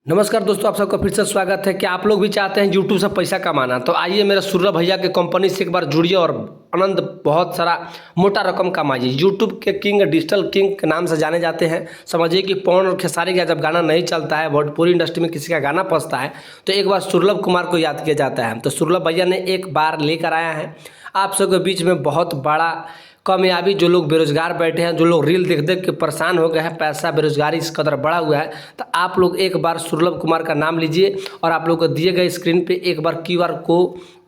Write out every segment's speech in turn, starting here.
नमस्कार दोस्तों, आप सबका फिर से स्वागत है। क्या आप लोग भी चाहते हैं यूट्यूब से पैसा कमाना? तो आइए मेरे सूर्य भैया के कंपनी से एक बार जुड़िए और आनंद बहुत सारा मोटा रकम कमाइए। यूट्यूब के किंग, डिजिटल किंग के नाम से जाने जाते हैं। समझिए कि पवन और खेसारी का जब गाना नहीं चलता है, भोजपुरी इंडस्ट्री में किसी का गाना पसता है, तो एक बार सुरलभ कुमार को याद किया जाता है। तो सुरलभ भैया ने एक बार लेकर आया है आप सबके बीच में बहुत बड़ा कामयाबी। जो लोग बेरोजगार बैठे हैं, जो लोग रील देख देख के परेशान हो गए हैं, पैसा बेरोजगारी इस कदर बढ़ा हुआ है, तो आप लोग एक बार सुरलभ कुमार का नाम लीजिए और आप लोग को दिए गए स्क्रीन पे एक बार क्यूआर को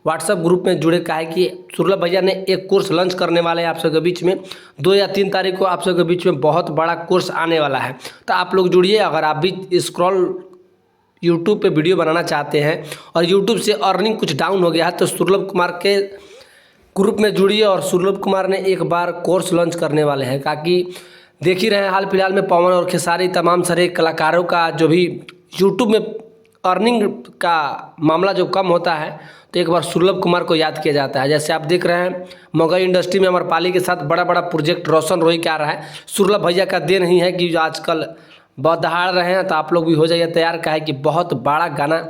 व्हाट्सएप ग्रुप में जुड़े का है कि सुरलभ भैया ने एक कोर्स लॉन्च करने वाले हैं आप सबके बीच में। 2 या 3 तारीख को आप सबके बीच में बहुत बड़ा कोर्स आने वाला है, तो आप लोग जुड़िए। अगर आप भी स्क्रॉल यूट्यूब पे वीडियो बनाना चाहते हैं और यूट्यूब से अर्निंग कुछ डाउन हो गया है, तो सुरलभ कुमार के ग्रुप में जुड़िए। और सुरलभ कुमार ने एक बार कोर्स लॉन्च करने वाले हैं, ताकि देख ही रहे हैं हाल फिलहाल में पवन और खेसारी तमाम सारे कलाकारों का जो भी यूट्यूब में अर्निंग का मामला जो कम होता है, तो एक बार सुरलभ कुमार को याद किया जाता है। जैसे आप देख रहे हैं मगही इंडस्ट्री में अमरपाली के साथ बड़ा बड़ा प्रोजेक्ट रोशन रोही क्या रहा है, सुरलभ भैया का देन ही है कि जो आजकल बहुत दहाड़ रहे हैं। तो आप लोग भी हो जाइए तैयार, का है कि बहुत बड़ा गाना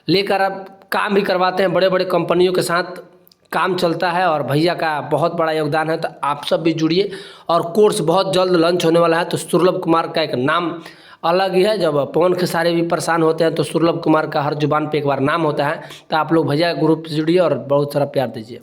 लेकर अब काम भी करवाते हैं, बड़े बड़े कंपनियों के साथ काम चलता है और भैया का बहुत बड़ा योगदान है। तो आप सब भी जुड़िए और कोर्स बहुत जल्द लॉन्च होने वाला है। तो सुरलभ कुमार का एक नाम अलग ही है। जब पवन खेसारी भी परेशान होते हैं तो सुरलभ कुमार का हर जुबान पे एक बार नाम होता है। तो आप लोग भैया ग्रुप से जुड़िए और बहुत सारा प्यार दीजिए।